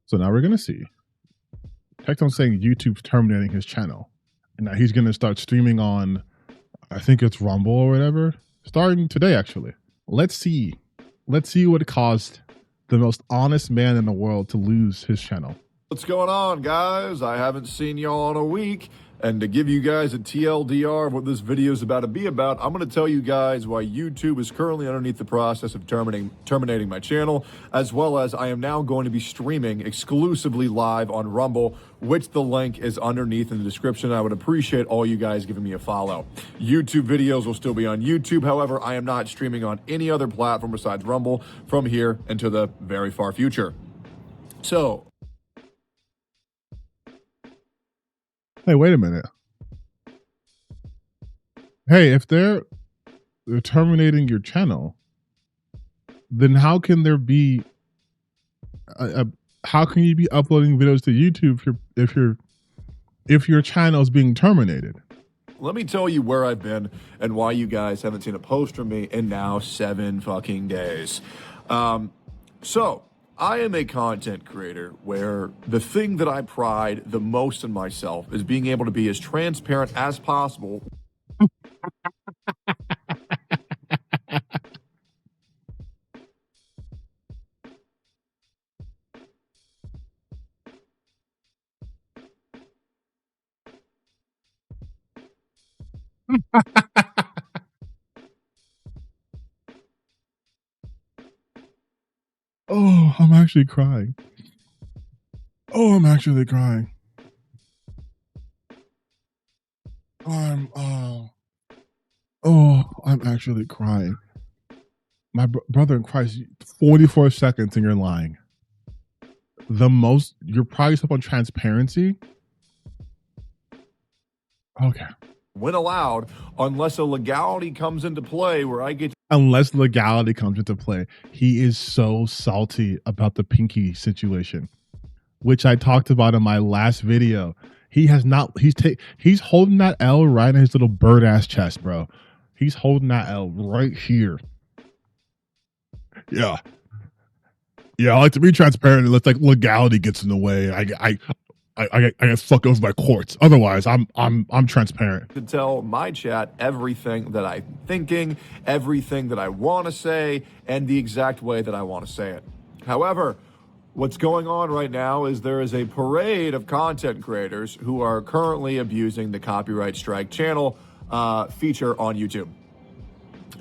So now we're gonna see Tectone saying YouTube's terminating his channel, and now he's gonna start streaming on, I think it's Rumble or whatever, starting today. Actually, let's see what caused the most honest man in the world to lose his channel. What's going on, guys? I haven't seen y'all in a week. And to give you guys a TLDR of what this video is about to be about, I'm going to tell you guys why YouTube is currently underneath the process of terminating my channel, as well as I am now going to be streaming exclusively live on Rumble, which the link is underneath in the description. I would appreciate all you guys giving me a follow. YouTube videos will still be on YouTube. However, I am not streaming on any other platform besides Rumble from here into the very far future. So, hey, wait a minute. Hey, if they're terminating your channel, then how can there be how can you be uploading videos to YouTube if your channel is being terminated? let me tell you where I've been and why you guys haven't seen a post from me in now 7 fucking days. So I am a content creator where the thing that I pride the most in myself is being able to be as transparent as possible. Oh, I'm actually crying. Oh, I'm actually crying. I'm actually crying. My brother in Christ, 44 seconds and you're lying. You're probably up on transparency. Okay. When allowed, unless a legality comes into play where I get Unless legality comes into play. He is so salty about the Pinky situation, which I talked about in my last video. He has not, he's holding that L right in his little bird ass chest, bro. He's holding that L right here. Yeah. Yeah, I like to be transparent unless like legality gets in the way. I get fucked over by courts. Otherwise, I'm transparent. to tell my chat everything that I'm thinking, everything that I want to say, and the exact way that I want to say it. However, what's going on right now is there is a parade of content creators who are currently abusing the copyright strike channel feature on YouTube.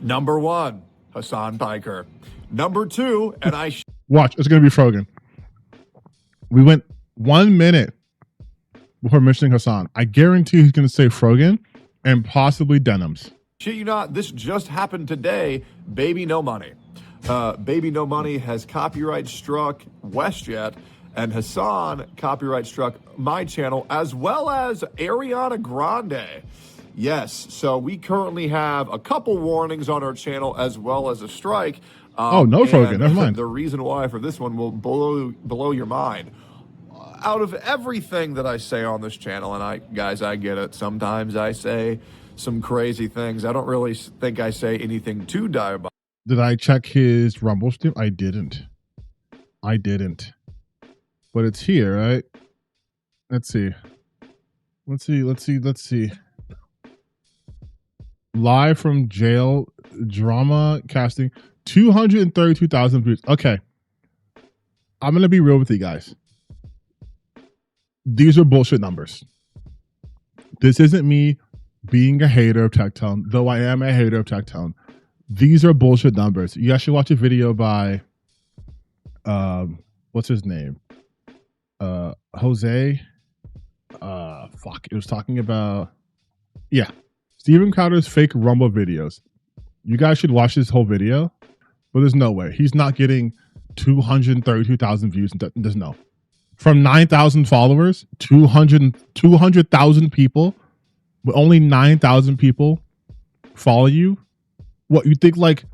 Number 1, Hassan Piker. Number 2, and I watch, it's gonna be Frogan. We went 1 minute before mentioning Hassan. I guarantee he's gonna say Frogan and possibly Denims. shit you not, this just happened today. Baby No Money. Baby No Money has copyright struck WestJet, and Hassan copyright struck my channel, as well as Ariana Grande. Yes, so we currently have a couple warnings on our channel, as well as a strike. Oh, no Frogan, never mind. The reason why for this one will blow your mind. Out of everything that I say on this channel, and I get it, sometimes I say some crazy things. I don't really think I say anything too diabolical. Did I check his Rumble stream? I didn't. But it's here, right? Let's see. Live from jail, drama casting, 232,000 views. Okay. I'm going to be real with you guys. These are bullshit numbers. This isn't me being a hater of Tectone, though I am a hater of Tectone. These are bullshit numbers. You guys should watch a video by, what's his name? Jose. Fuck. It was talking about, yeah, Steven Crowder's fake Rumble videos. You guys should watch this whole video, but there's no way. He's not getting 232,000 views. There's no. From 9,000 followers, 200,000 people, but only 9,000 people follow you. What you think? Like,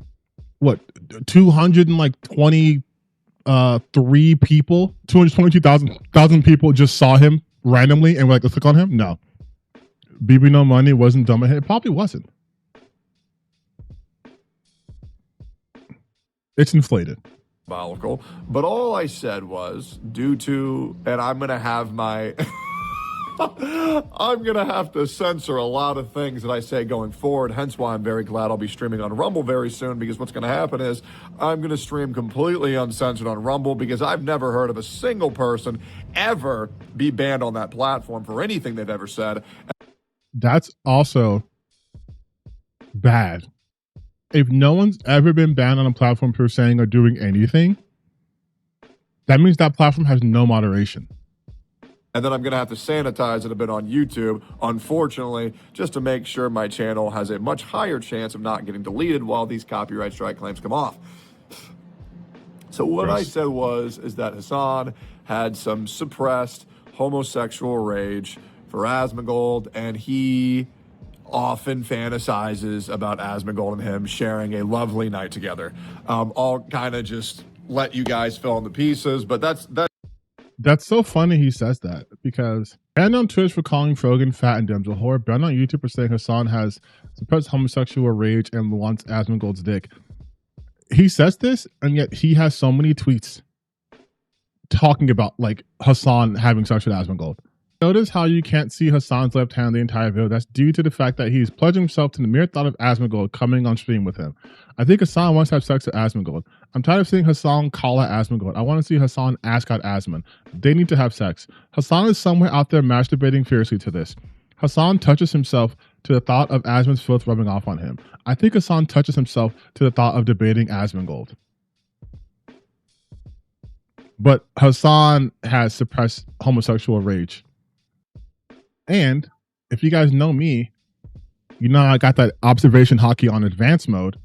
what? 223 people, 222,000 people just saw him randomly and were like, let's click on him. No, BB No Money wasn't dumb. It probably wasn't. It's inflated. diabolical. But all I said was due to, and I'm going to have my, I'm going to have to censor a lot of things that I say going forward. Hence why I'm very glad I'll be streaming on Rumble very soon, because what's going to happen is I'm going to stream completely uncensored on Rumble, because I've never heard of a single person ever be banned on that platform for anything they've ever said. That's also bad. If no one's ever been banned on a platform for saying or doing anything, that means that platform has no moderation. And then I'm going to have to sanitize it a bit on YouTube, unfortunately, just to make sure my channel has a much higher chance of not getting deleted while these copyright strike claims come off. So what I said is that Hassan had some suppressed homosexual rage for Asmongold, and he often fantasizes about Asmongold and him sharing a lovely night together. I'll kind of just let you guys fill in the pieces, but that's so funny he says that, because banned on Twitch for calling Frogan fat and Dems a whore, banned on YouTube for saying Hassan has suppressed homosexual rage and wants Asmongold's dick. He says this, and yet he has so many tweets talking about like Hassan having sex with Asmongold. Notice how you can't see Hassan's left hand the entire video. That's due to the fact that he's pledging himself to the mere thought of Asmongold coming on stream with him. I think Hassan wants to have sex with Asmongold. I'm tired of seeing Hassan call out Asmongold. I want to see Hassan ask out Asmon. They need to have sex. Hassan is somewhere out there masturbating fiercely to this. Hassan touches himself to the thought of Asmon's filth rubbing off on him. I think Hassan touches himself to the thought of debating Asmongold. But Hassan has suppressed homosexual rage. And if you guys know me, you know I got that observation hockey on advanced mode.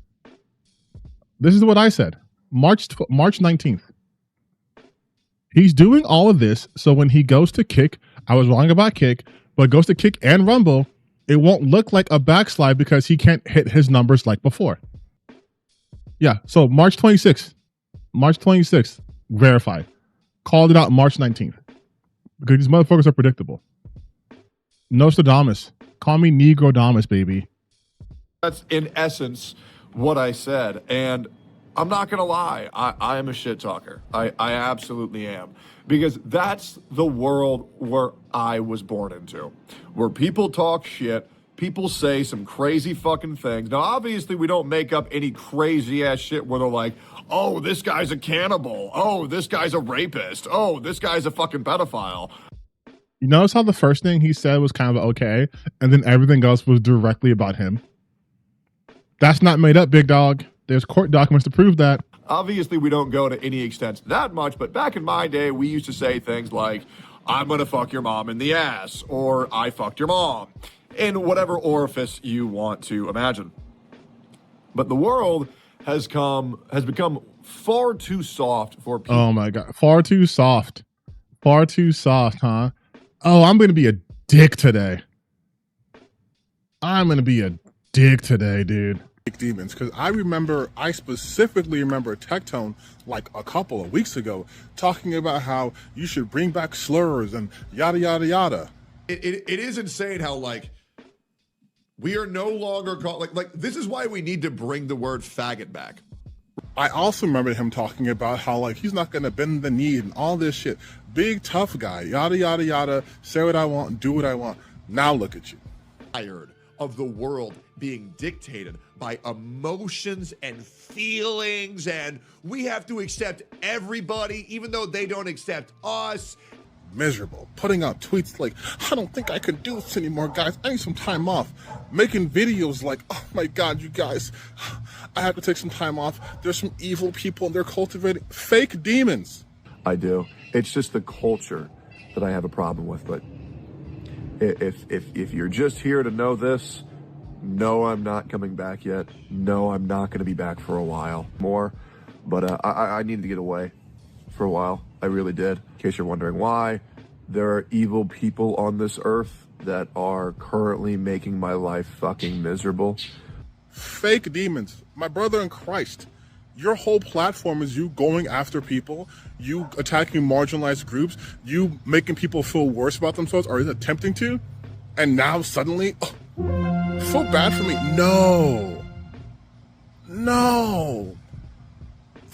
This is what I said. March 19th. He's doing all of this so when he goes to Kick, I was wrong about Kick, but goes to Kick and Rumble, it won't look like a backslide because he can't hit his numbers like before. Yeah, so March 26th. March 26th. Verified. Called it out March 19th. Because these motherfuckers are predictable. Nostradamus. Call me Negrodamus, baby. That's in essence what I said. And I'm not going to lie. I am a shit talker. I absolutely am. Because that's the world where I was born into. Where people talk shit. People say some crazy fucking things. Now, obviously, we don't make up any crazy ass shit where they're like, oh, this guy's a cannibal. Oh, this guy's a rapist. Oh, this guy's a fucking pedophile. You notice how the first thing he said was kind of okay, and then everything else was directly about him? That's not made up, big dog. There's court documents to prove that. Obviously, we don't go to any extent that much, but back in my day, we used to say things like, I'm going to fuck your mom in the ass, or I fucked your mom, in whatever orifice you want to imagine. But the world has become far too soft for people. Oh my God. Far too soft. Far too soft, huh? Oh, I'm going to be a dick today. I'm going to be a dick today, dude. Demons, because I specifically remember Tectone like a couple of weeks ago talking about how you should bring back slurs and yada yada yada. It is insane how like we are no longer called like this is why we need to bring the word faggot back. I also remember him talking about how like he's not gonna bend the knee and all this shit. Big tough guy, yada yada yada, say what I want, do what I want. Now look at you. Tired of the world being dictated by emotions and feelings, and we have to accept everybody even though they don't accept us. Miserable, putting out tweets like, I don't think I can do this anymore, guys. I need some time off. Making videos like, oh my God, you guys, I have to take some time off. There's some evil people and they're cultivating fake demons. I do. It's just the culture that I have a problem with. But if you're just here to know this, no, I'm not coming back yet. No, I'm not going to be back for a while more. But I needed to get away for a while. I really did. In case you're wondering why, there are evil people on this earth that are currently making my life fucking miserable. Fake demons. My brother in Christ. Your whole platform is you going after people, you attacking marginalized groups, you making people feel worse about themselves, or attempting to, and now suddenly, oh, so bad for me. No.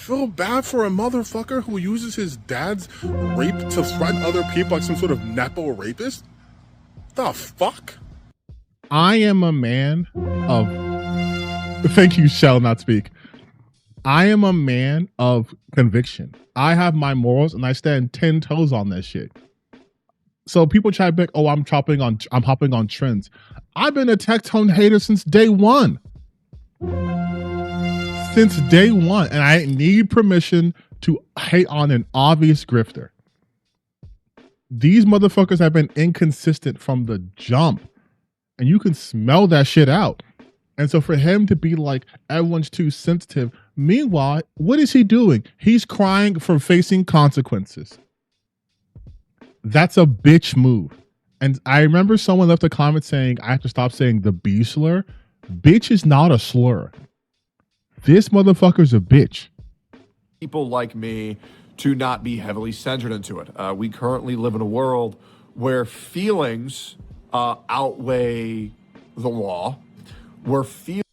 feel bad for a motherfucker who uses his dad's rape to threaten other people like some sort of Nepo rapist? The fuck? I am a man of, thank you, shall not speak. I am a man of conviction. I have my morals and I stand 10 toes on that shit. So people try to be like, oh, I'm hopping on trends. I've been a Tectone hater since day one. Since day one. And I need permission to hate on an obvious grifter. These motherfuckers have been inconsistent from the jump. And you can smell that shit out. And so for him to be like, everyone's too sensitive. Meanwhile, what is he doing? He's crying for facing consequences. That's a bitch move. And I remember someone left a comment saying, I have to stop saying the B slur. Bitch is not a slur. This motherfucker's a bitch. People like me to not be heavily censored into it. We currently live in a world where feelings outweigh the law. Where feelings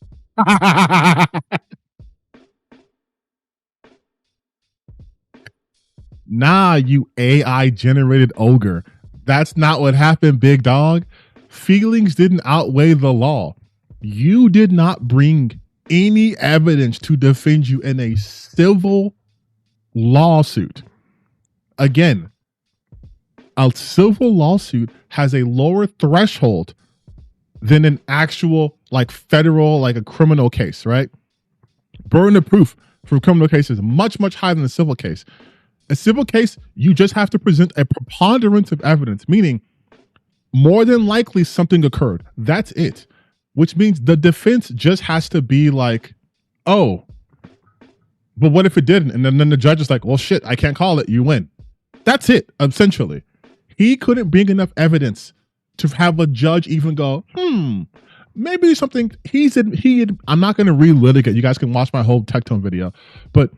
Nah, you AI generated ogre. That's not what happened, big dog. Feelings didn't outweigh the law. You did not bring any evidence to defend you in a civil lawsuit. Again, a civil lawsuit has a lower threshold than an actual like federal, like a criminal case, right? Burden of proof for criminal cases much, much higher than a civil case. A civil case, you just have to present a preponderance of evidence, meaning more than likely something occurred. That's it. Which means the defense just has to be like, oh, but what if it didn't? And then the judge is like, well, shit, I can't call it. You win. That's it, essentially. He couldn't bring enough evidence to have a judge even go, maybe something I'm not going to relitigate. You guys can watch my whole Tectone video, but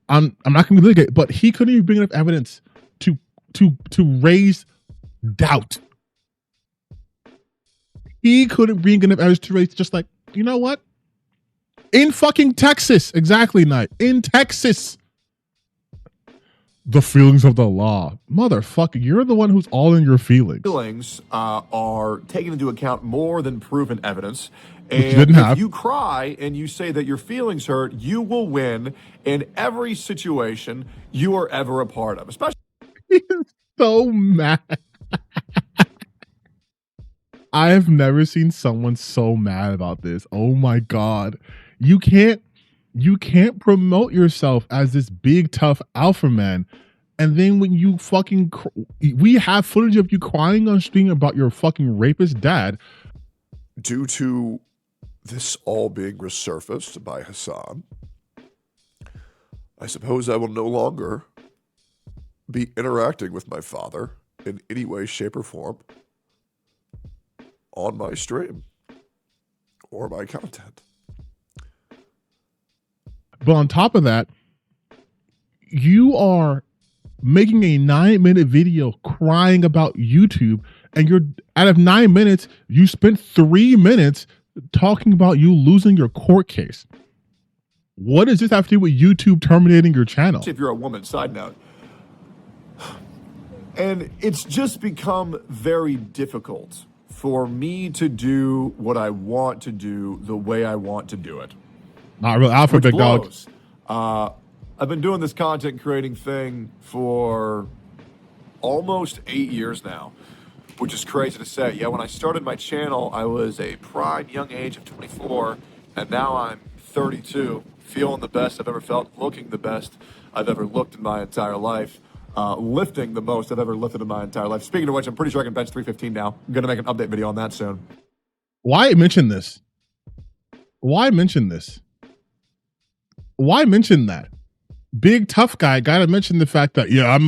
I'm not going to relitigate. But he couldn't even bring enough evidence to raise doubt. He couldn't bring enough evidence to raise just like, you know what? In fucking Texas, exactly, Knight. In Texas. The feelings of the law. Motherfucker, you're the one who's all in your feelings. Feelings are taken into account more than proven evidence. And if you cry and you say that your feelings hurt, you will win in every situation you are ever a part of. Especially. He is so mad. I have never seen someone so mad about this. Oh my God. You can't promote yourself as this big tough alpha man, and then when you fucking we have footage of you crying on stream about your fucking rapist dad. Due to this all being resurfaced by Hassan, I suppose I will no longer be interacting with my father in any way, shape, or form on my stream or my content. But on top of that, you are making a 9-minute video crying about YouTube, and you're out of 9 minutes, you spent 3 minutes talking about you losing your court case. What does this have to do with YouTube terminating your channel? If you're a woman, side note. And it's just become very difficult for me to do what I want to do the way I want to do it. Not real alpha, big dog. I've been doing this content creating thing for almost 8 years now, which is crazy to say. Yeah, when I started my channel, I was a prime young age of 24, and now I'm 32, feeling the best I've ever felt, looking the best I've ever looked in my entire life, lifting the most I've ever lifted in my entire life. Speaking of which, I'm pretty sure I can bench 315 now. I'm going to make an update video on that soon. Why mention this? Why mention this? Why mention that? Big tough guy, gotta mention the fact that, yeah, I'm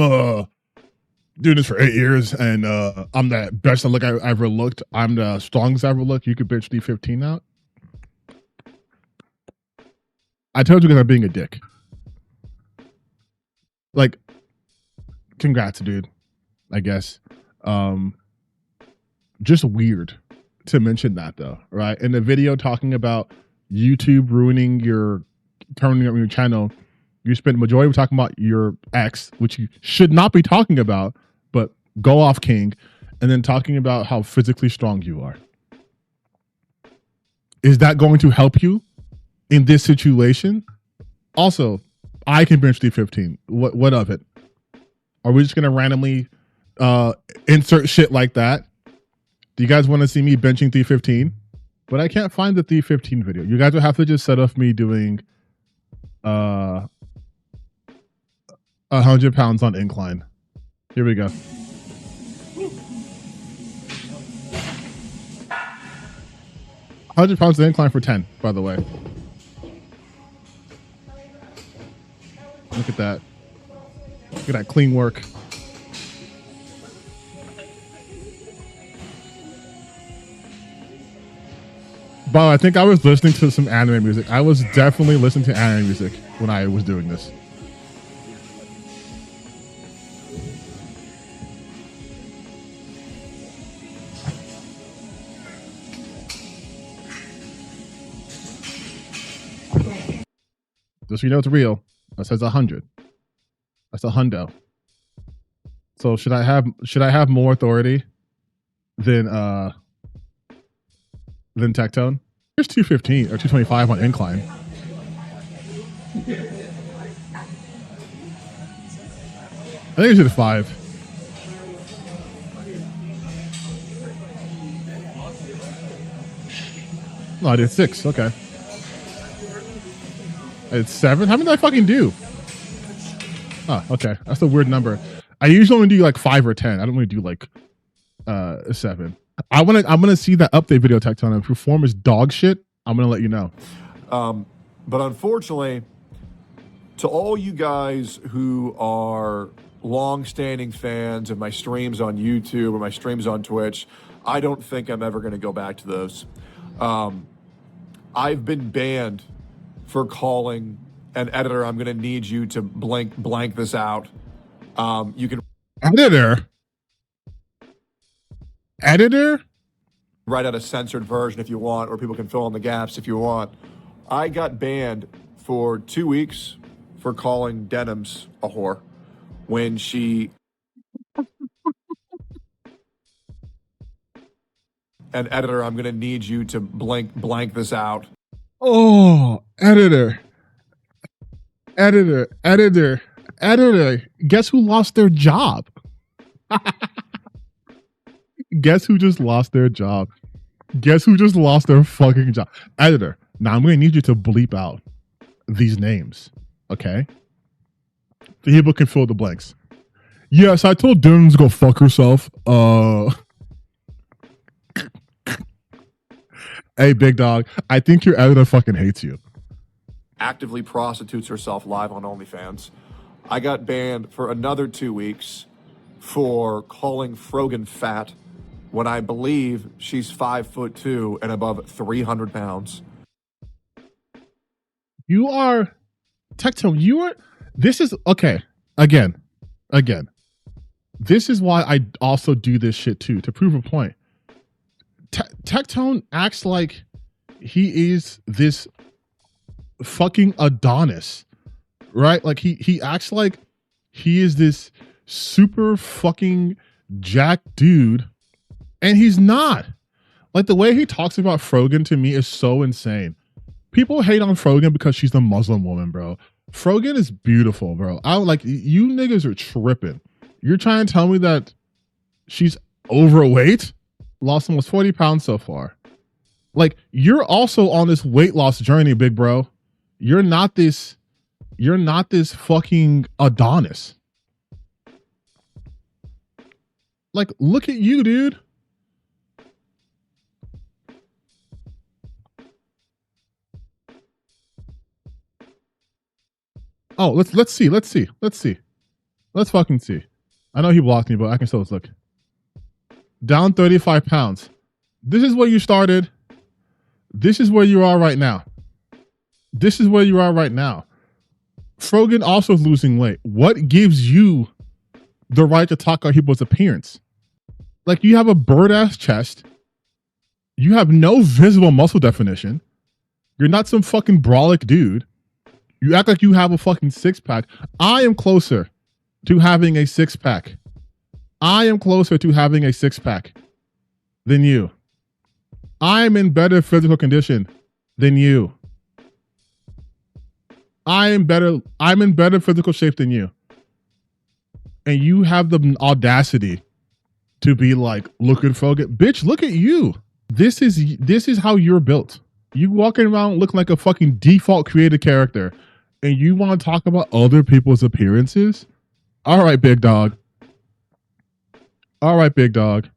doing this for 8 years, and I'm the best look I ever looked. I'm the strongest I ever looked. You could bench 315 out. I told you guys I'm being a dick. Like, congrats, dude. I guess. Just weird to mention that though, right? In the video talking about YouTube ruining your turning up your channel, You spent the majority of talking about your ex, which you should not be talking about, but go off, King, and then talking about how physically strong you are. Is that going to help you in this situation? Also, I can bench 315. What of it? Are we just gonna randomly insert shit like that? Do you guys want to see me benching 315? But I can't find the 315 video. You guys will have to just set off me doing 100 pounds on incline. Here we go. Woo. 100 pounds on incline for 10, by the way. Look at that. Look at that clean work. But I think I was listening to some anime music. I was definitely listening to anime music when I was doing this. Just so you know it's real. That says 100. That's a hundo. So should I have more authority than Tectone? Here's 215 or 225 on incline. I think it's at 5. No, I did 6. Okay. I did 7. How many did I fucking do? Oh, okay. That's a weird number. I usually only do like 5 or 10. I don't really do like 7. I'm gonna see that update video, Tectone. If your form is dog shit, I'm gonna let you know. But unfortunately, to all you guys who are long-standing fans of my streams on YouTube or my streams on Twitch, I don't think I'm ever going to go back to those. I've been banned for calling an editor. I'm going to need you to blank this out. You can editor write out a censored version if you want, or people can fill in the gaps if you want. I got banned for 2 weeks for calling Denims a whore when she an editor. I'm going to need you to blank this out. Oh, editor. Guess who lost their job? Guess who just lost their job? Guess who just lost their fucking job? Editor. Now I'm going to need you to bleep out these names, okay? So people can fill the blanks. Yes, I told Dylan to go fuck herself. Hey, big dog. I think your editor fucking hates you. Actively prostitutes herself live on OnlyFans. I got banned for another 2 weeks for calling Frogan fat when I believe she's 5'2" and above 300 pounds. You are, Tectone, you are, this is, okay, again. This is why I also do this shit too, to prove a point. Tectone acts like he is this fucking Adonis, right? Like he acts like he is this super fucking jack dude, and he's not. Like the way he talks about Frogan to me is so insane. People hate on Frogan because she's the Muslim woman, bro. Frogan is beautiful, bro. I like, you niggas are tripping. You're trying to tell me that she's overweight? Lost almost 40 pounds so far. Like, you're also on this weight loss journey, big bro. You're not this fucking Adonis. Like, look at you, dude. Oh, let's see. Let's fucking see. I know he blocked me, but I can still look. Down 35 pounds. This is where you started. This is where you are right now. Frogan also is losing weight. What gives you the right to talk about people's appearance? Like, you have a bird-ass chest. You have no visible muscle definition. You're not some fucking brolic dude. You act like you have a fucking 6-pack. I am closer to having a 6-pack. I am closer to having a 6-pack than you. I'm in better physical condition than you. I'm in better physical shape than you. And you have the audacity to be like, look at Fogan. Bitch, look at you. This is how you're built. You walking around looking like a fucking default created character, and you want to talk about other people's appearances? All right, big dog. All right, big dog.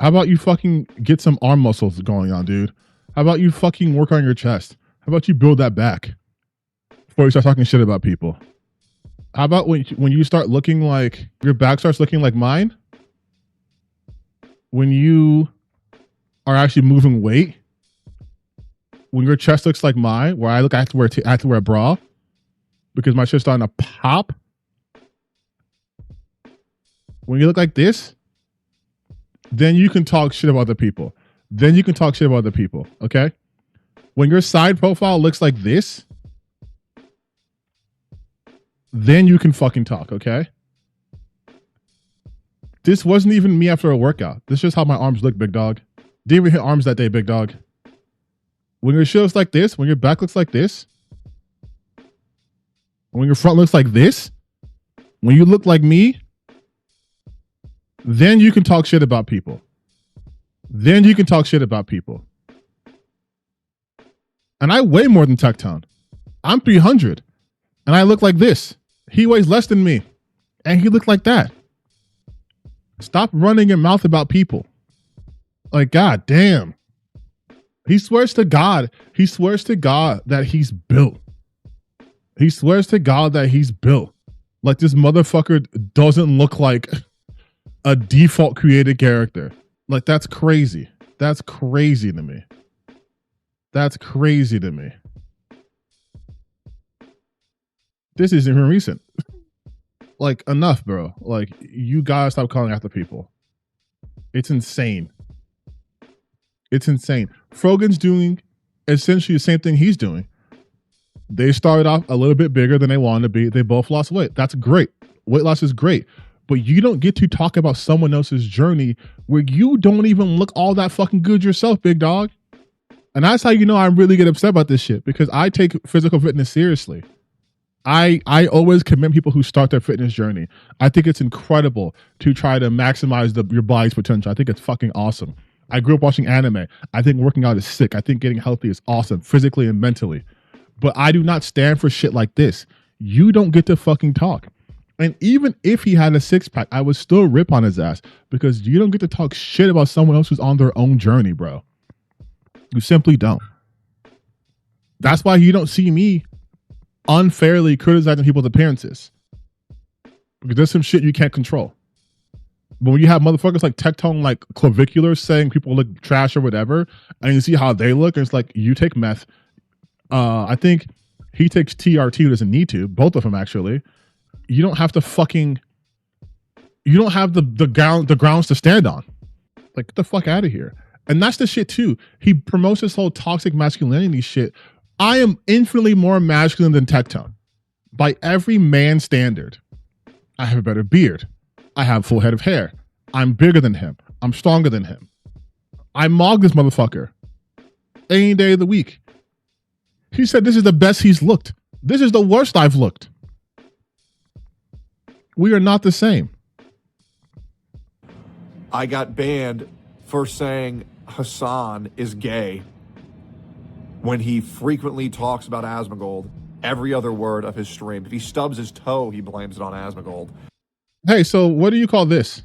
How about you fucking get some arm muscles going on, dude? How about you fucking work on your chest? How about you build that back before you start talking shit about people? How about when you start looking like, your back starts looking like mine? When you are actually moving weight? When your chest looks like mine, where I have to wear a bra because my shit's starting to pop? When you look like this, then you can talk shit about other people. Then you can talk shit about other people, okay? When your side profile looks like this, then you can fucking talk, okay? This wasn't even me after a workout. This is just how my arms look, big dog. Didn't even hit arms that day, big dog. When your shit looks like this, when your back looks like this, when your front looks like this, when you look like me, then you can talk shit about people. Then you can talk shit about people. And I weigh more than Tectone. I'm 300. And I look like this. He weighs less than me. And he looked like that. Stop running your mouth about people. Like, God damn. He swears to God that he's built. He swears to God that he's built. Like, this motherfucker doesn't look like a default created character. Like, that's crazy. That's crazy to me. That's crazy to me. This isn't even recent. Like, enough, bro. Like, you gotta stop calling after people. It's insane. It's insane. Frogan's doing essentially the same thing he's doing. They started off a little bit bigger than they wanted to be. They both lost weight. That's great. Weight loss is great. But you don't get to talk about someone else's journey where you don't even look all that fucking good yourself, big dog. And that's how you know I really get upset about this shit, because I take physical fitness seriously. I always commend people who start their fitness journey. I think it's incredible to try to maximize your body's potential. I think it's fucking awesome. I grew up watching anime. I think working out is sick. I think getting healthy is awesome, physically and mentally. But I do not stand for shit like this. You don't get to fucking talk. And even if he had a 6-pack, I would still rip on his ass, because you don't get to talk shit about someone else who's on their own journey, bro. You simply don't. That's why you don't see me unfairly criticizing people's appearances, because there's some shit you can't control. But when you have motherfuckers like Tectone, like clavicular, saying people look trash or whatever, and you see how they look, and it's like, you take meth. I think he takes TRT who doesn't need to. Both of them, actually. You don't have to fucking... You don't have the grounds to stand on. Like, get the fuck out of here. And that's the shit, too. He promotes this whole toxic masculinity shit. I am infinitely more masculine than Tectone. By every man standard. I have a better beard. I have a full head of hair. I'm bigger than him. I'm stronger than him. I mog this motherfucker any day of the week. He said this is the best he's looked. This is the worst I've looked. We are not the same. I got banned for saying Hassan is gay when he frequently talks about Asmongold every other word of his stream. If he stubs his toe, he blames it on Asmongold. Hey, so what do you call this?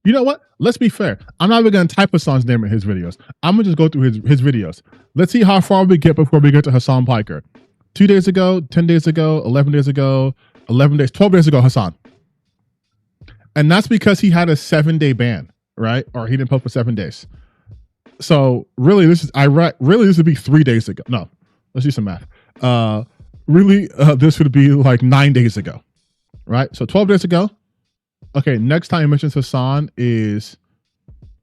You know what? Let's be fair. I'm not even going to type Hassan's name in his videos. I'm going to just go through his videos. Let's see how far we get before we get to Hassan Piker. 2 days ago, 10 days ago, 11 days ago, 11 days, 12 days ago, Hassan. And that's because he had a 7-day ban, right? Or he didn't post for 7 days. So really, this would be 3 days ago. No, let's do some math. This would be like 9 days ago, right? So 12 days ago. Okay, next time he mentions Hassan is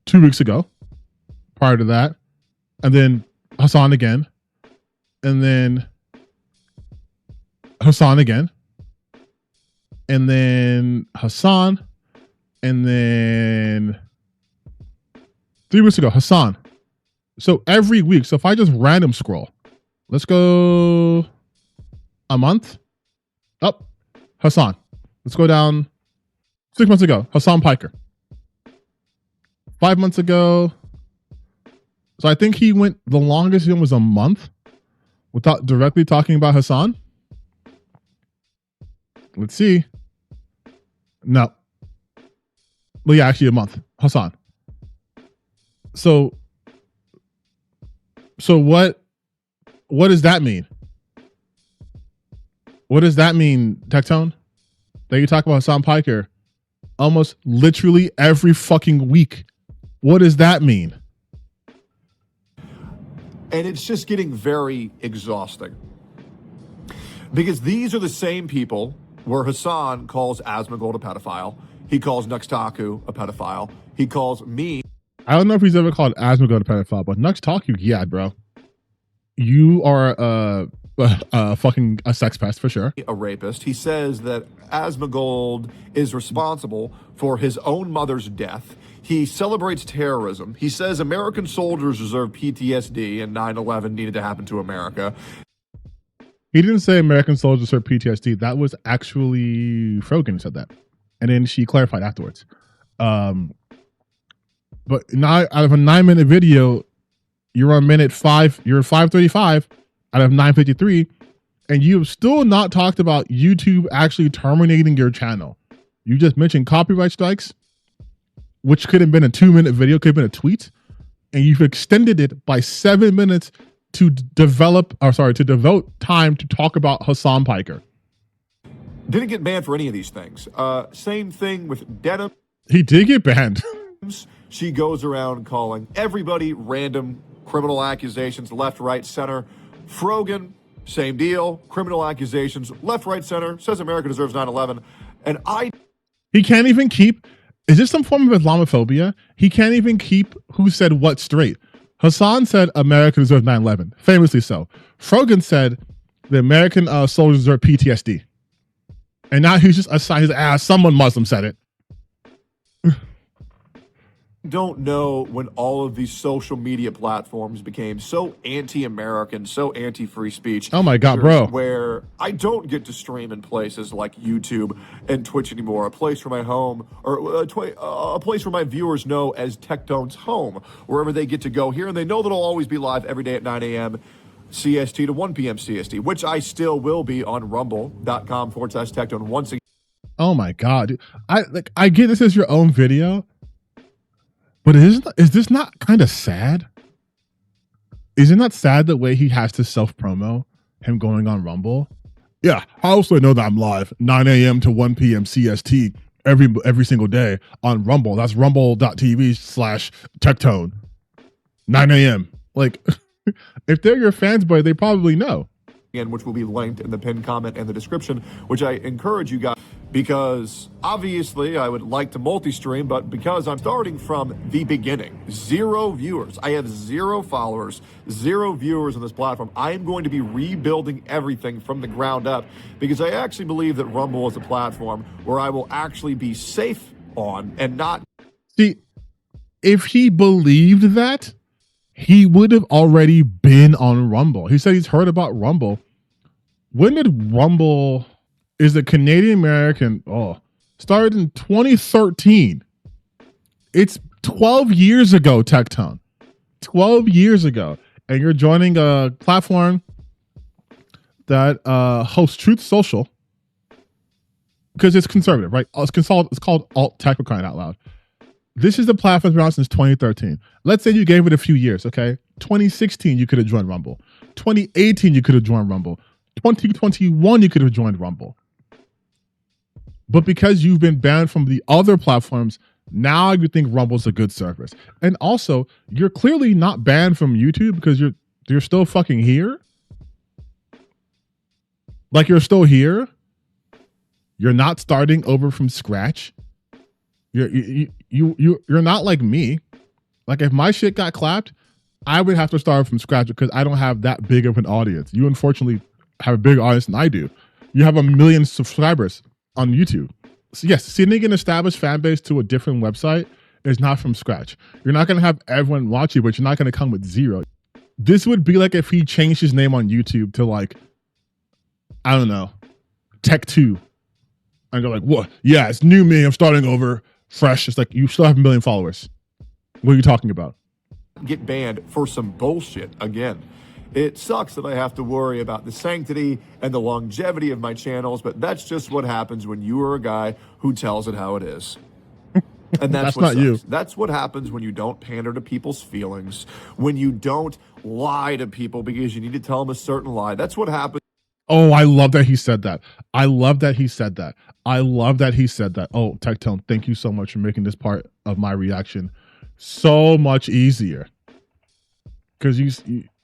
2 weeks ago. Prior to that, and then Hassan again, and then Hassan again, and then Hassan, and then 3 weeks ago, Hassan. So every week, so if I just random scroll, let's go a month up, Hassan. Let's go down 6 months ago, Hassan Piker. 5 months ago, so I think he went, the longest one was a month without directly talking about Hassan. Let's see. No. Well, yeah, actually a month. Hassan. So what does that mean? What does that mean, Tectone? That you talk about Hassan Piker almost literally every fucking week. What does that mean? And it's just getting very exhausting. Because these are the same people where Hassan calls Asmongold a pedophile. He calls Nuxtaku a pedophile. He calls me. I don't know if he's ever called Asmongold a pedophile, but Nuxtaku, yeah, bro. You are fucking a sex pest for sure. A rapist. He says that Asmongold is responsible for his own mother's death. He celebrates terrorism. He says American soldiers deserve PTSD and 9/11 needed to happen to America. He didn't say American soldiers deserve PTSD. That was actually Frogan who said that. And then she clarified afterwards. But now out of a 9-minute video, you're on minute 5, you're 5:35 out of 9:53, and you have still not talked about YouTube actually terminating your channel. You just mentioned copyright strikes, which could have been a 2-minute video, could have been a tweet, and you've extended it by 7 minutes to devote time to talk about Hassan Piker. Didn't get banned for any of these things. Same thing with Denim. He did get banned. She goes around calling everybody random criminal accusations, left, right, center. Frogan, same deal. Criminal accusations, left, right, center. Says America deserves 9/11. And he can't even keep, is this some form of Islamophobia? He can't even keep who said what straight. Hassan said America deserves 9/11, famously so. Frogan said the American soldiers deserve PTSD. And now he's just assigned his someone Muslim said it. don't know when all of these social media platforms became so anti-American, so anti-free speech. Oh my God, bro. Where I don't get to stream in places like YouTube and Twitch anymore, a place for my home, or a place where my viewers know as Tectone's home, wherever they get to go here, and they know that I'll always be live every day at 9 a.m. CST to 1 p.m. CST, which I still will be on rumble.com/Tectone once again. Oh my God. I get this is your own video, but is this not kind of sad? Isn't that sad the way he has to self-promo him going on Rumble? Yeah, I also know that I'm live 9 a.m. to 1 p.m. CST every single day on Rumble. That's rumble.tv/Tectone. 9 a.m. Like, if they're your fans, boy, they probably know. Which will be linked in the pinned comment and the description, which I encourage you guys, because obviously I would like to multi-stream, but because I'm starting from the beginning, 0 viewers, I have 0 followers, 0 viewers on this platform, I am going to be rebuilding everything from the ground up, because I actually believe that Rumble is a platform where I will actually be safe on and not... See, if he believed that, he would have already been on Rumble. He said he's heard about Rumble. When did Rumble, is a Canadian American, started in 2013. It's 12 years ago, Tectone. 12 years ago. And you're joining a platform that hosts Truth Social, because it's conservative, right? It's called Alt Tech, for crying out loud. This is the platform that's been around since 2013. Let's say you gave it a few years, okay? 2016, you could have joined Rumble. 2018, you could have joined Rumble. 2021, you could have joined Rumble. But because you've been banned from the other platforms, now you think Rumble's a good service. And also, you're clearly not banned from YouTube because you're still fucking here. Like, you're still here. You're not starting over from scratch. You're not like me. Like, if my shit got clapped, I would have to start from scratch because I don't have that big of an audience. You unfortunately have a bigger audience than I do. You have 1 million subscribers on YouTube. So yes, sending an established fan base to a different website is not from scratch. You're not going to have everyone watch you, but you're not going to come with zero. This would be like if he changed his name on YouTube to like, I don't know, Tech2. And go like, what? Yeah, it's new me. I'm starting over fresh. It's like, you still have 1 million followers. What are you talking about? Get banned for some bullshit again. It sucks that I have to worry about the sanctity and the longevity of my channels, but that's just what happens when you are a guy who tells it how it is. And that's what not sucks. you. That's what happens when you don't pander to people's feelings, when you don't lie to people because you need to tell them a certain lie. That's what happens. Oh, I love that he said that. I love that he said that. I love that he said that. Oh, Tectone, thank you so much for making this part of my reaction so much easier. Because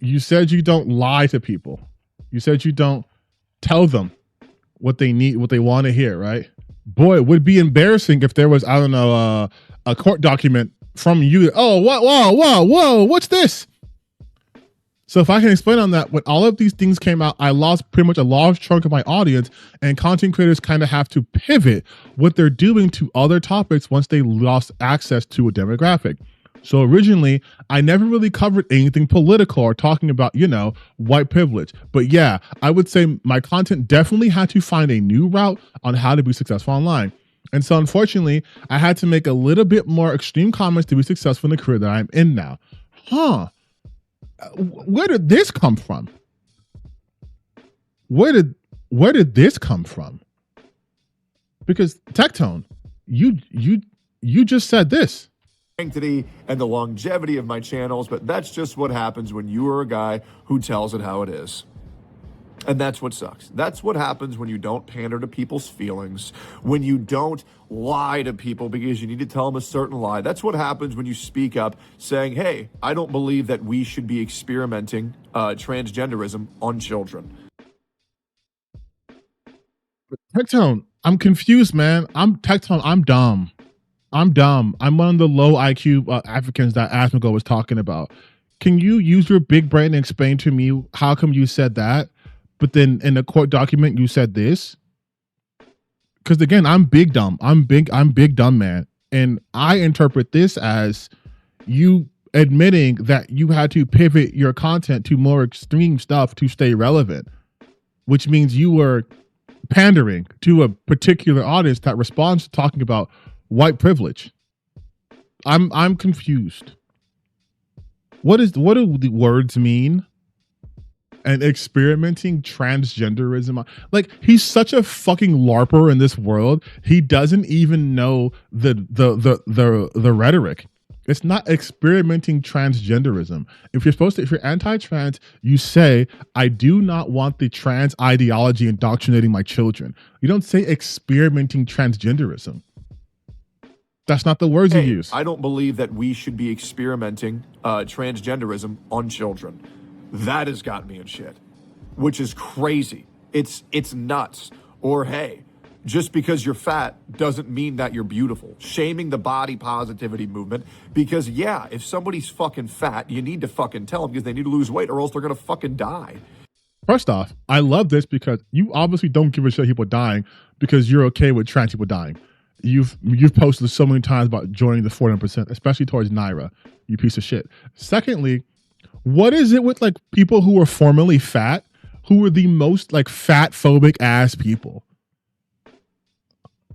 you said you don't lie to people. You said you don't tell them what they need, what they want to hear, right? Boy, it would be embarrassing if there was, I don't know, a court document from you. Oh, whoa, what's this? So if I can explain on that, when all of these things came out, I lost pretty much a large chunk of my audience, and content creators kind of have to pivot what they're doing to other topics once they lost access to a demographic. So originally, I never really covered anything political or talking about, you know, white privilege. But yeah, I would say my content definitely had to find a new route on how to be successful online. And so unfortunately, I had to make a little bit more extreme comments to be successful in the career that I'm in now. Where did this come from? Where did this come from? Because Tectone, you just said this. Sanctity and the longevity of my channels, but that's just what happens when you are a guy who tells it how it is. And that's what sucks. That's what happens when you don't pander to people's feelings, when you don't lie to people because you need to tell them a certain lie. That's what happens when you speak up saying, hey, I don't believe that we should be experimenting transgenderism on children. Tectone, I'm confused, man. I'm dumb. I'm one of the low IQ Africans that Asmigo was talking about. Can you use your big brain and explain to me how come you said that, but then in the court document you said this? Because again, I'm big dumb. I'm big dumb, man. And I interpret this as you admitting that you had to pivot your content to more extreme stuff to stay relevant, which means you were pandering to a particular audience that responds to talking about white privilege. I'm confused. What do the words mean? And experimenting transgenderism. Like, he's such a fucking LARPer in this world. He doesn't even know the rhetoric. It's not experimenting transgenderism. If you're anti-trans, you say, I do not want the trans ideology indoctrinating my children. You don't say experimenting transgenderism. That's not the words you use. I don't believe that we should be experimenting transgenderism on children. That has got me in shit, which is crazy. It's nuts. Or hey, just because you're fat doesn't mean that you're beautiful. Shaming the body positivity movement because yeah, if somebody's fucking fat, you need to fucking tell them because they need to lose weight or else they're gonna fucking die. First off, I love this because you obviously don't give a shit people dying because you're okay with trans people dying. You've posted so many times about joining the 49%, especially towards Naira, you piece of shit. Secondly, what is it with like people who are formerly fat, who are the most like fat phobic ass people?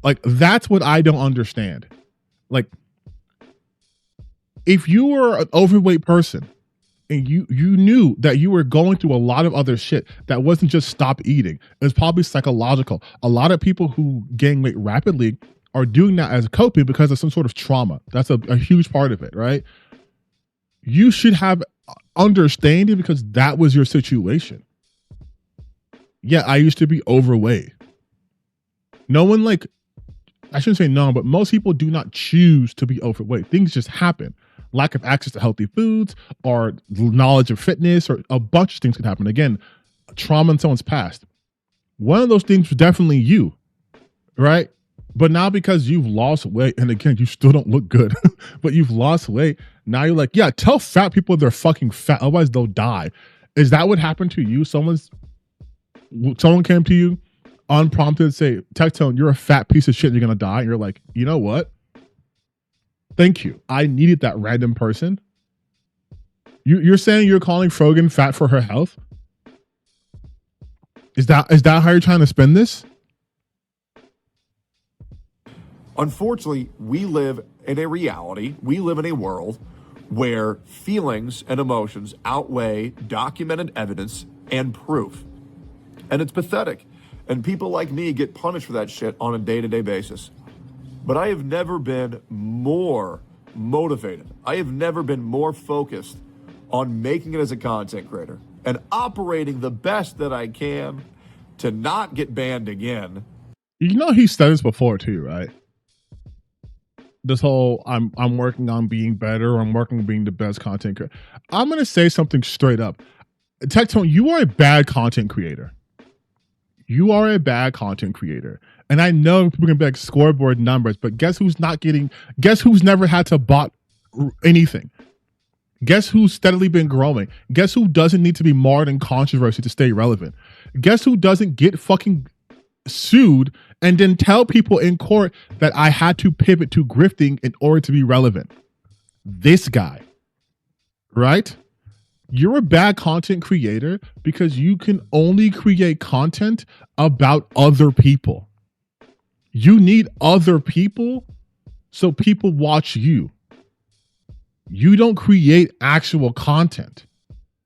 Like, that's what I don't understand. Like, if you were an overweight person and you knew that you were going through a lot of other shit that wasn't just stop eating, it was probably psychological. A lot of people who gain weight rapidly are doing that as coping because of some sort of trauma. That's a huge part of it, right? You should have understanding because that was your situation. Yeah, I used to be overweight. No one, like, I shouldn't say no, but most people do not choose to be overweight. Things just happen. Lack of access to healthy foods or knowledge of fitness or a bunch of things can happen. Again, trauma in someone's past. One of those things was definitely you, right? But now because you've lost weight, and again, you still don't look good, but you've lost weight. Now you're like, yeah, tell fat people they're fucking fat, otherwise they'll die. Is that what happened to you? Someone came to you unprompted say, Tectone, you're a fat piece of shit, you're gonna die. And you're like, you know what? Thank you. I needed that random person. You're saying you're calling Frogan fat for her health? Is that how you're trying to spin this? Unfortunately, we live in a reality, we live in a world where feelings and emotions outweigh documented evidence and proof. And it's pathetic. And people like me get punished for that shit on a day-to-day basis. But I have never been more motivated. I have never been more focused on making it as a content creator and operating the best that I can to not get banned again. You know he said this before too, right? This whole I'm working on being better, or I'm working on being the best content creator. I'm gonna say something straight up. Tectone, you are a bad content creator. You are a bad content creator. And I know people can be like scoreboard numbers, but guess who's never had to bot anything? Guess who's steadily been growing? Guess who doesn't need to be marred in controversy to stay relevant? Guess who doesn't get fucking sued and then tell people in court that I had to pivot to grifting in order to be relevant? This guy, right? You're a bad content creator because you can only create content about other people. You need other people so people watch you. You don't create actual content.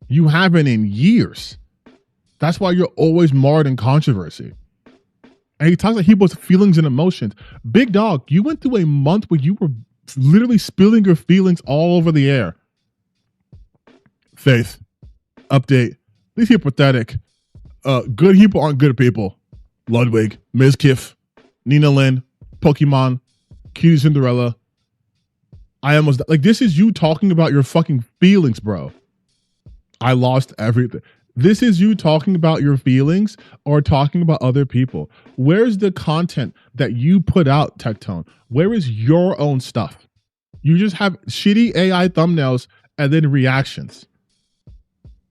You haven't in years. That's why you're always marred in controversy. And he talks like he was feelings and emotions. Big dog, you went through a month where you were literally spilling your feelings all over the air. Faith, update. These people are pathetic. Good people aren't good people. Ludwig, Ms. Kiff, Nina Lynn, Pokemon, Cutie Cinderella. I almost like this is you talking about your fucking feelings, bro. I lost everything. This is you talking about your feelings or talking about other people. Where's the content that you put out, Tectone? Where is your own stuff? You just have shitty AI thumbnails and then reactions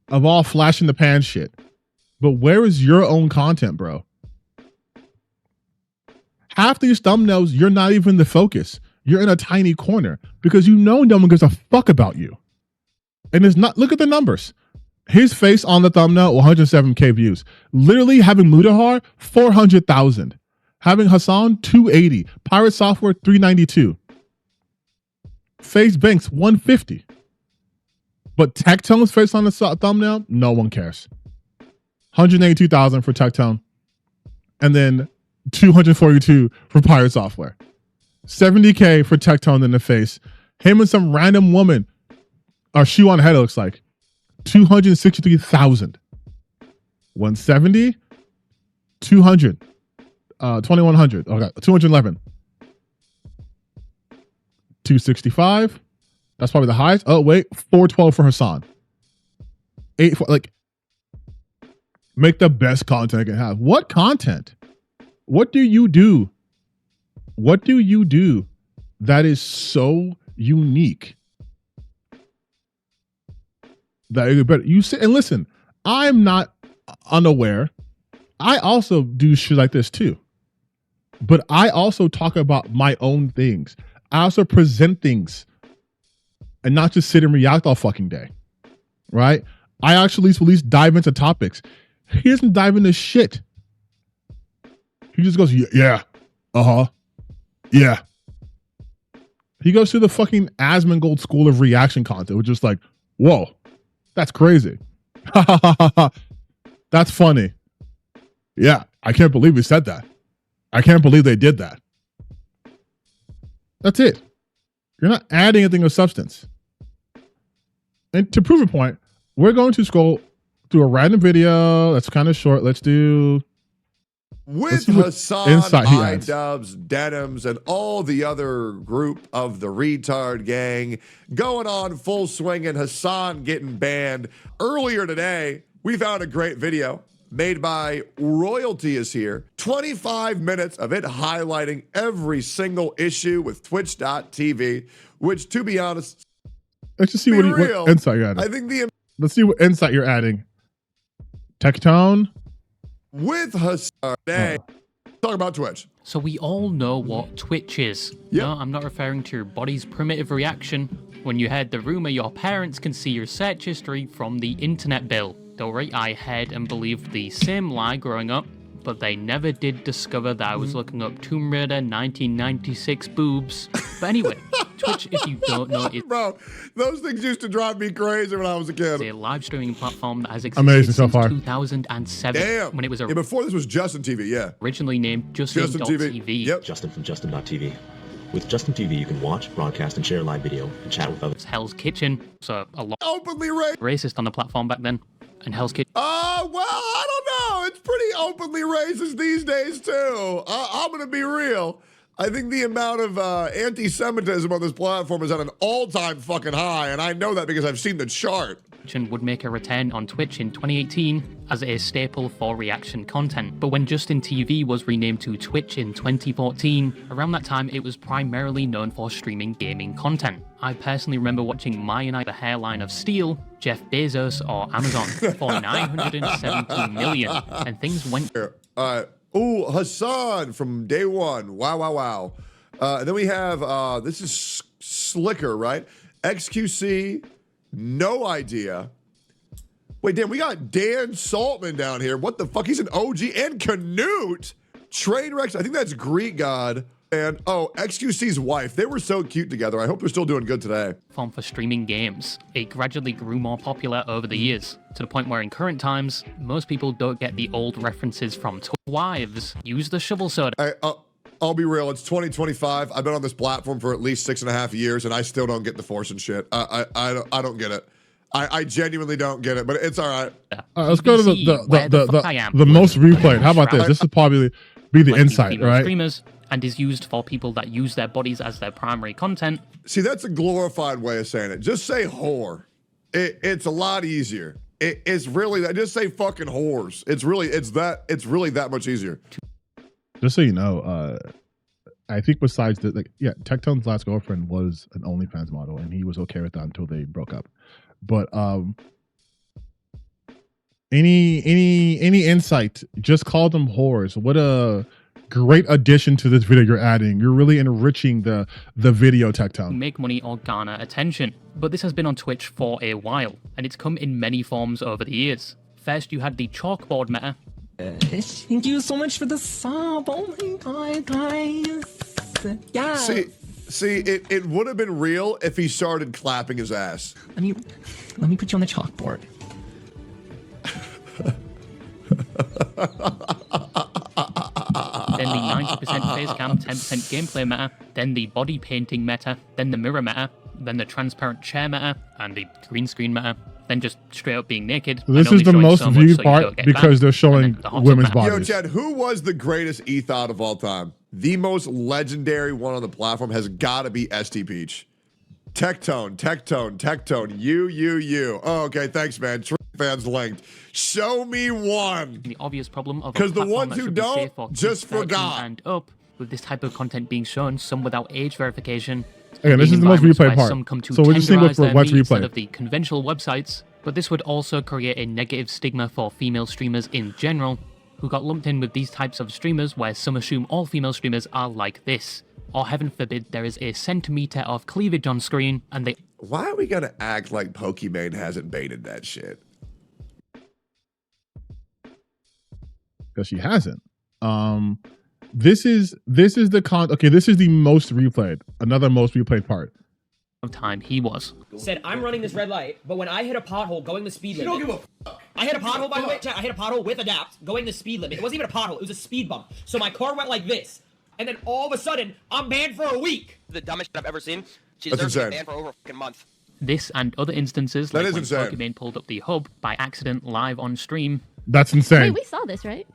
of all flash in the pan shit. But where is your own content, bro? Half these thumbnails, you're not even the focus. You're in a tiny corner because you know no one gives a fuck about you. And it's not, look at the numbers. His face on the thumbnail, 107K views. Literally having Mudahar, 400,000. Having Hassan, 280. Pirate Software, 392. Face Banks, 150. But Tectone's face on the thumbnail, no one cares. 182,000 for Tectone. And then 242 for Pirate Software. 70K for Tectone in the face. Him and some random woman, or shoe on head, it looks like. 263,000. 170, 200, 2100. Okay, 211. 265. That's probably the highest. Oh, wait, 412 for Hassan. 8, like, make the best content I can have. What content? What do you do? What do you do that is so unique? But you say, and listen, I'm not unaware. I also do shit like this too. But I also talk about my own things. I also present things and not just sit and react all fucking day. Right? I actually at least dive into topics. He doesn't dive into shit. He just goes, yeah, uh-huh, yeah. He goes to the fucking Asmongold School of Reaction content, which is like, whoa, that's crazy. That's funny. Yeah, I can't believe we said that. I can't believe they did that. That's it. You're not adding anything of substance. And to prove a point, we're going to scroll through a random video that's kind of short. Let's do... With Hassan, iDubbbz, Denims, and all the other group of the retard gang going on full swing and Hassan getting banned. Earlier today, we found a great video made by Royalty is here. 25 minutes of it highlighting every single issue with Twitch.tv, which, to be honest, let's just see what insight you're adding. I think let's see what insight you're adding. Tectone. with Hassan. Hey, talk about Twitch. So we all know what Twitch is. Yep. No, I'm not referring to your body's primitive reaction when you heard the rumor your parents can see your search history from the internet bill. Don't worry, I heard and believed the same lie growing up, but they never did discover that I was looking up Tomb Raider 1996 boobs. But anyway, Twitch, if you don't know, is Bro, those things used to drive me crazy when I was a kid. a live streaming platform that has existed Amazing so since far. 2007. Damn. When it was Yeah, before this was Justin TV, yeah. originally named Justin.tv. Yep. Justin from Justin.tv. With Justin TV, you can watch, broadcast, and share live video and chat with others. It's Hell's Kitchen, so a lot Openly racist on the platform back then. And Hell's Kitchen well, I don't know. It's pretty openly racist these days, too. I'm going to be real. I think the amount of anti-Semitism on this platform is at an all-time fucking high, and I know that because I've seen the chart. would make a return on Twitch in 2018 as a staple for reaction content. But when Justin TV was renamed to Twitch in 2014, around that time it was primarily known for streaming gaming content. I personally remember watching Maya Knight, the hairline of steel, Jeff Bezos or Amazon for 917 million, and things went Ooh, Hassan from day one. Wow, wow, wow. And then we have, this is Slicker, right? XQC, no idea. Wait, damn, we got Dan Saltman down here. What the fuck? He's an OG. And Canute. Trainwrecks. I think that's Greek God. And, oh, XQC's wife. They were so cute together. I hope they're still doing good today. platform for streaming games. It gradually grew more popular over the years, to the point where in current times, most people don't get the old references from wives. Use the shovel soda. I'll be real. It's 2025. I've been on this platform for at least 6.5 years, and I still don't get the force and shit. I don't get it. I genuinely don't get it, but it's all right. Let's go to the most replayed. How about this? This would probably be the insight, right? Streamers, and is used for people that use their bodies as their primary content. See, that's a glorified way of saying it. Just say whore. It's a lot easier. It's really that. Just say fucking whores. It's really that much easier. Just so you know, I think besides the Tectone's last girlfriend was an OnlyFans model, and he was okay with that until they broke up. But any insight? Just call them whores. What a great addition to this video you're adding. You're really enriching the video, Tectone. Make money or garner attention. But this has been on Twitch for a while, and it's come in many forms over the years. First, you had the chalkboard meta. Thank you so much for the sub. Oh my god, guys. Yeah. See, it would have been real if he started clapping his ass. Let me put you on the chalkboard. Then the 90% face cam, 10% gameplay meta, then the body painting meta, then the mirror meta, then the transparent chair meta, and the green screen meta, then just straight up being naked. So this is the most viewed part because they're showing women's bodies. Yo, Chad, who was the greatest ethot of all time? The most legendary one on the platform has got to be ST Peach. Tectone. You. Oh, okay, thanks, man. Fans linked. Show me one. The obvious problem of because the ones who don't just forgot. And up with this type of content being shown, some without age verification. Again, this is the most replayed part. So we're just seeing what's replayed instead of the conventional websites. But this would also create a negative stigma for female streamers in general, who got lumped in with these types of streamers where some assume all female streamers are like this. Or heaven forbid, there is a centimeter of cleavage on screen and they... Why are we gonna act like Pokimane hasn't baited that shit? Because she hasn't. This is the okay, this is the most replayed. Another most replayed part. Of time he was. Said, I'm running this red light, but when I hit a pothole going the speed limit... You don't give a fuck. I hit a pothole, by the way, Chad, I hit a pothole with adapt, going the speed limit. It wasn't even a pothole, it was a speed bump. So my car went like this, and then all of a sudden, I'm banned for a week. The dumbest shit I've ever seen. She That's deserves to insane. be banned for over a fucking month. This and other instances, That like is when insane. Pokimane pulled up the hub by accident live on stream. That's insane. Wait, we saw this, right?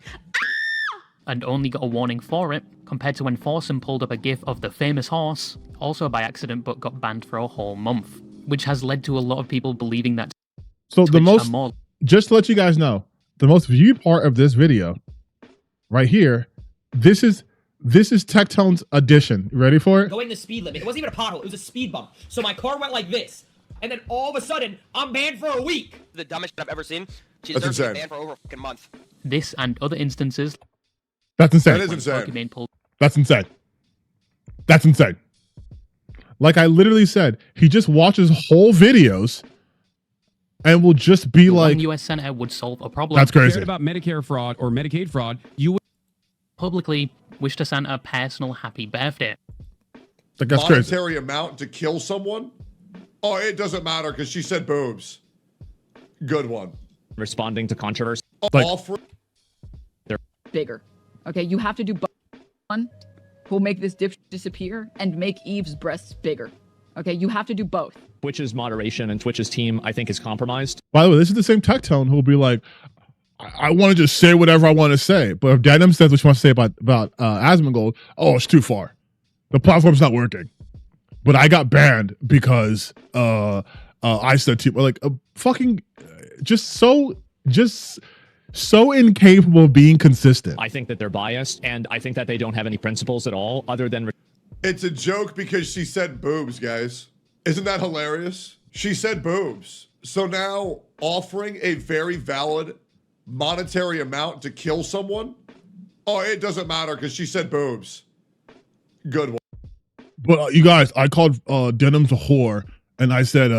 And only got a warning for it, compared to when Foursome pulled up a gif of the famous horse, also by accident but got banned for a whole month, which has led to a lot of people believing that So Twitch the most, more... just to let you guys know, the most viewed part of this video, right here, this is Tectone's addition. You ready for it? Going the speed limit. It wasn't even a pothole, it was a speed bump. So my car went like this, and then all of a sudden, I'm banned for a week. The dumbest shit I've ever seen. She That's deserves to be insane. banned for over a fucking month. This and other instances. That's insane. That is insane. Pokemon pulled That's insane. That's insane. Like I literally said, he just watches whole videos and will just be like, U.S. Senator would solve a problem. that's crazy. Cared about Medicare fraud or Medicaid fraud, you would Publicly wish to Santa a personal happy birthday. Like, that's crazy. Monetary amount to kill someone? Oh, it doesn't matter because she said boobs. Good one. Responding to controversy. Like- Offer Bigger. Okay, you have to do one who'll make this dip disappear and make Eve's breasts bigger. Okay, you have to do both. Twitch's moderation and Twitch's team, I think, is compromised. By the way, this is the same Tectone who will be like, I want to just say whatever I want to say. But if Denim says what she wants to say about Asmongold, oh, it's too far. The platform's not working. But I got banned because I said too like fucking just so incapable of being consistent. I think that they're biased, and I think that they don't have any principles at all other than... It's a joke because she said boobs, guys. Isn't that hilarious? She said boobs. So now offering a very valid monetary amount to kill someone? Oh, it doesn't matter because she said boobs. Good one. But you guys, I called Denim's a whore, and I said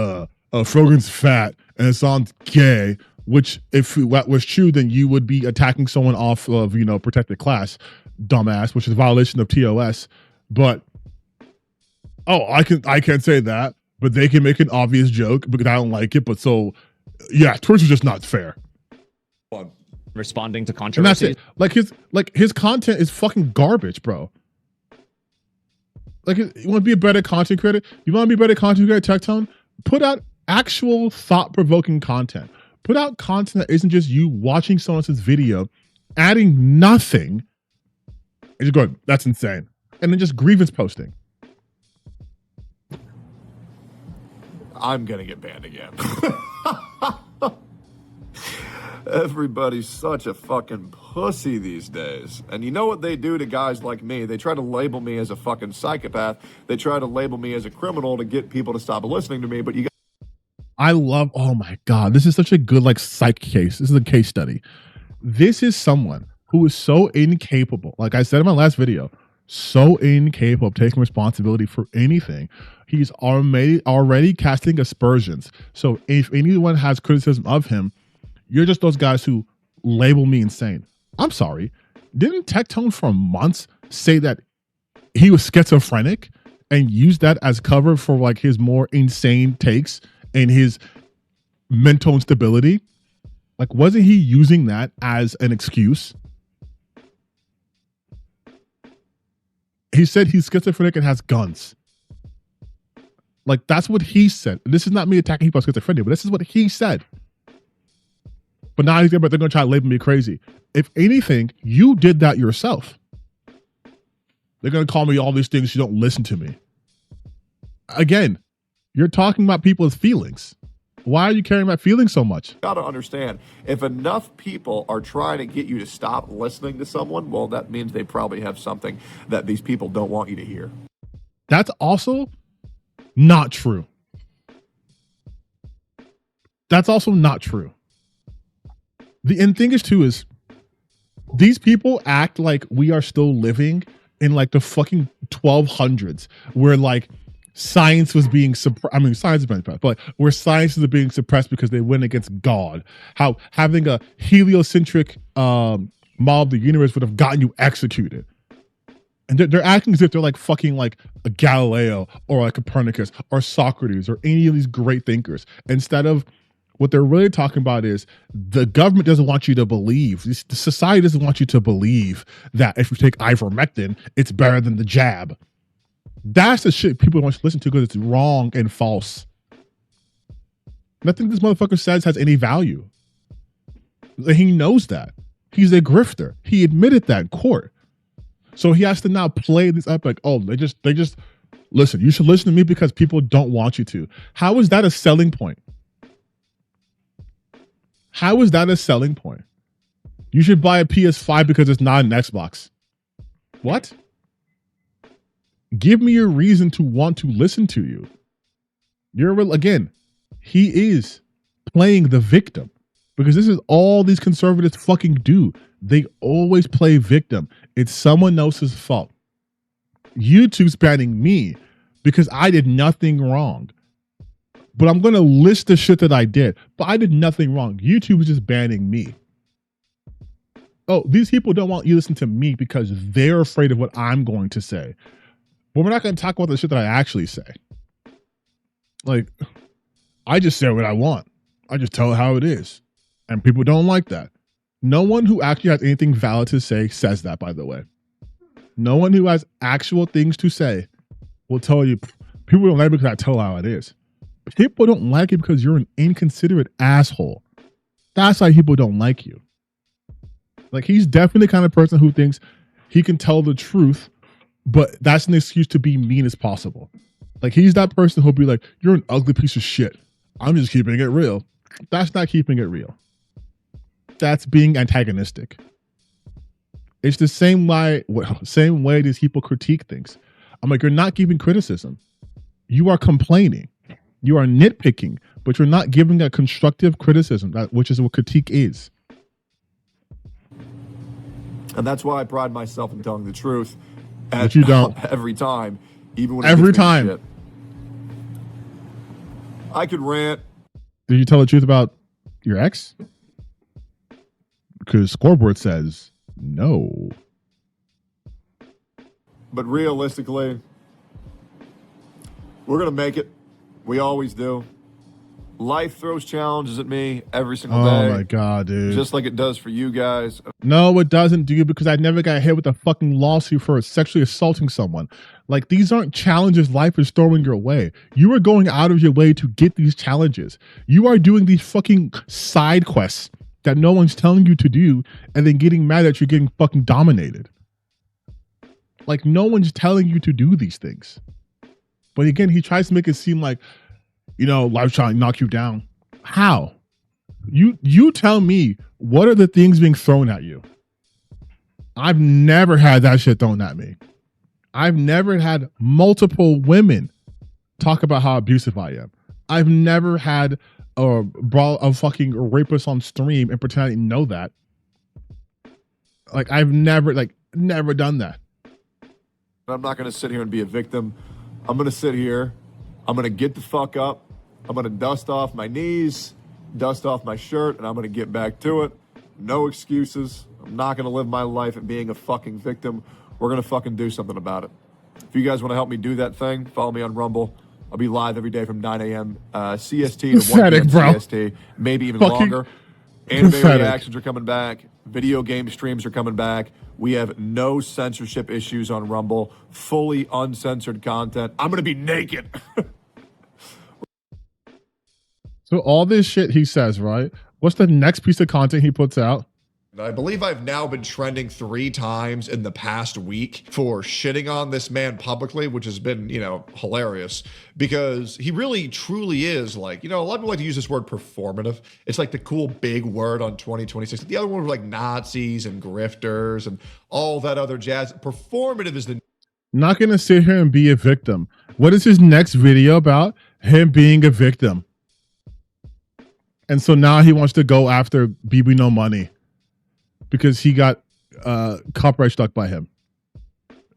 Frogan's fat, and it sounds gay, which if that was true, then you would be attacking someone off of, protected class, dumbass, which is a violation of TOS. But I can't say that, but they can make an obvious joke because I don't like it. But so, yeah, Twitch is just not fair. Responding to And that's controversy. it. His content is fucking garbage, bro. Like, you want to be a better content creator? You want to be a better content creator, Tectone? Put out actual thought-provoking content. Put out content that isn't just you watching someone else's video, adding nothing, and just going, that's insane. And then just grievance posting. I'm going to get banned again. Everybody's such a fucking pussy these days. And you know what they do to guys like me? They try to label me as a fucking psychopath. They try to label me as a criminal to get people to stop listening to me. But you oh my God, this is such a good psych case. This is a case study. This is someone who is so incapable, like I said in my last video, so incapable of taking responsibility for anything. He's already casting aspersions. So if anyone has criticism of him, you're just those guys who label me insane. I'm sorry. Didn't Tectone for months say that he was schizophrenic and use that as cover for his more insane takes and his mental instability? Wasn't he using that as an excuse? He said he's schizophrenic and has guns. That's what he said. This is not me attacking people with schizophrenia, but this is what he said. But now they're going to try to label me crazy. If anything, you did that yourself. They're going to call me all these things. You don't listen to me. Again, you're talking about people's feelings. Why are you caring about feelings so much? got to understand, if enough people are trying to get you to stop listening to someone, well, that means they probably have something that these people don't want you to hear. That's also not true. That's also not true. The end thing is too is these people act like we are still living in the fucking 1200s where science was being suppressed. I mean, science has been suppressed, but where science is being suppressed because they went against God. How having a heliocentric model of the universe would have gotten you executed. And they're acting as if they're fucking a Galileo or Copernicus or Socrates or any of these great thinkers. Instead of what they're really talking about is the government doesn't want you to believe, the society doesn't want you to believe that if you take ivermectin, it's better than the jab. That's the shit people don't want you to listen to because it's wrong and false. Nothing this motherfucker says has any value. He knows that. He's a grifter. He admitted that in court. So he has to now play this up they just listen, you should listen to me because people don't want you to. How is that a selling point? How is that a selling point? You should buy a PS5 because it's not an Xbox. What? Give me a reason to want to listen to you. Again, he is playing the victim. Because this is all these conservatives fucking do. They always play victim. It's someone else's fault. YouTube's banning me because I did nothing wrong. But I'm going to list the shit that I did. But I did nothing wrong. YouTube is just banning me. Oh, these people don't want you to listen to me because they're afraid of what I'm going to say. But we're not going to talk about the shit that I actually say. Like, I just say what I want. I just tell it how it is. And people don't like that. No one who actually has anything valid to say says that, by the way. No one who has actual things to say will tell you, people don't like it because I tell how it is. People don't like it because you're an inconsiderate asshole. That's why people don't like you. Like, he's definitely the kind of person who thinks he can tell the truth, but that's an excuse to be mean as possible. Like, he's that person who'll be like, you're an ugly piece of shit. I'm just keeping it real. That's not keeping it real. That's being antagonistic. It's the same way these people critique things. I'm like, you're not giving criticism. You are complaining. You are nitpicking, but you're not giving a constructive criticism, which is what critique is. And that's why I pride myself in telling the truth. But you don't. Every time, even when every time. Shit. I could rant. Did you tell the truth about your ex? Because Scoreboard says no. But realistically, we're going to make it. We always do. Life throws challenges at me every single day. Oh my God, dude. Just like it does for you guys. No, it doesn't, dude, because I never got hit with a fucking lawsuit for sexually assaulting someone. Like, these aren't challenges life is throwing your way. You are going out of your way to get these challenges. You are doing these fucking side quests that no one's telling you to do and then getting mad that you're getting fucking dominated. Like, no one's telling you to do these things. But again, he tries to make it seem like, you know, life's trying to knock you down. How? You tell me, what are the things being thrown at you? I've never had that shit thrown at me. I've never had multiple women talk about how abusive I am. I've never had a fucking rapist on stream and pretend I didn't know that. Like, I've never done that. I'm not going to sit here and be a victim. I'm going to sit here. I'm going to get the fuck up. I'm going to dust off my knees, dust off my shirt, and I'm going to get back to it. No excuses. I'm not going to live my life at being a fucking victim. We're going to fucking do something about it. If you guys want to help me do that thing, follow me on Rumble. I'll be live every day from 9 a.m. CST to 1 p.m. CST, maybe even longer. Anime reactions are coming back. Video game streams are coming back. We have no censorship issues on Rumble. Fully uncensored content. I'm going to be naked. So all this shit he says, right? What's the next piece of content he puts out? I believe I've now been trending 3 times in the past week for shitting on this man publicly, which has been, you know, hilarious because he really truly is like, you know, a lot of people like to use this word performative. It's like the cool big word on 2026. The other one was like Nazis and grifters and all that other jazz. Performative is the... Not going to sit here and be a victim. What is his next video about? Him being a victim. And so now he wants to go after BB No Money because he got copyright struck by him.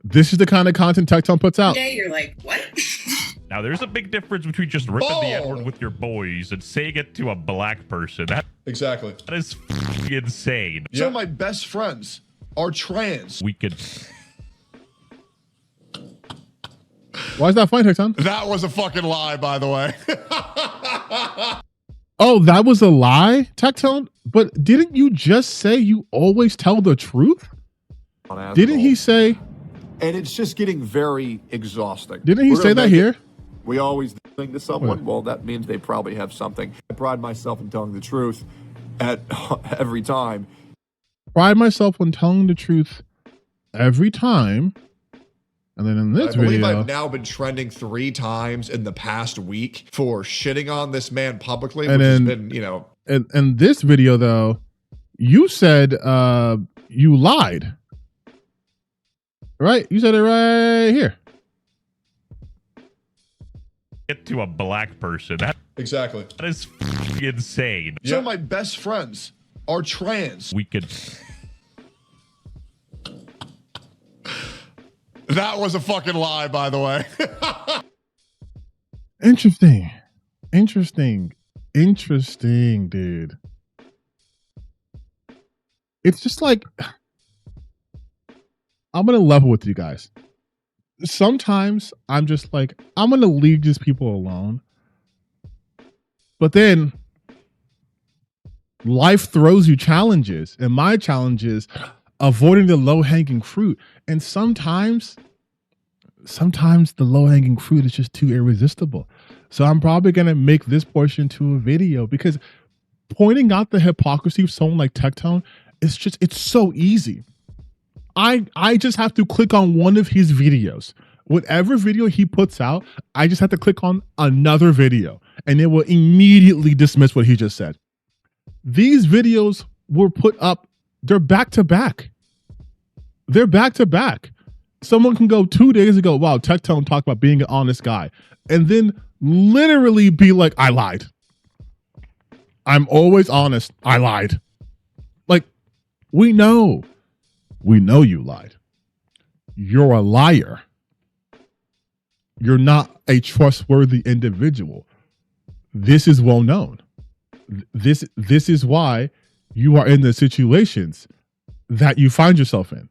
This is the kind of content Tectone puts out. Today you're like, what? Now, there's a big difference between just ripping the N-word with your boys and saying it to a black person. Exactly. That is insane. Some of my best friends are trans. We could... Why is that funny, Tectone? That was a fucking lie, by the way. Oh, that was a lie, Tectone? But didn't you just say you always tell the truth? Didn't he say... And it's just getting very exhausting. Didn't he say that here? We always think to someone, well, that means they probably have something. I pride myself in telling the truth at every time. Pride myself on telling the truth every time. And then in this video, I've now been trending 3 times in the past week for shitting on this man publicly, which has been, you know. And this video, though, you said you lied. Right? You said it right here. Get to a black person. Exactly. That is insane. Some of my best friends are trans. We could. That was a fucking lie, by the way. Interesting, dude. It's just like, I'm gonna level with you guys. Sometimes I'm just like, I'm gonna leave these people alone. But then life throws you challenges, and my challenge is avoiding the low-hanging fruit. And sometimes the low-hanging fruit is just too irresistible. So I'm probably gonna make this portion to a video, because pointing out the hypocrisy of someone like Tectone, it's so easy. I just have to click on one of his videos. Whatever video he puts out, I just have to click on another video, and it will immediately dismiss what he just said. These videos were put up, they're back to back. They're back to back. Someone can go 2 days ago, wow, Tectone talked about being an honest guy, and then literally be like, I lied. I'm always honest. I lied. Like, we know you lied. You're a liar. You're not a trustworthy individual. This is well known. This is why you are in the situations that you find yourself in.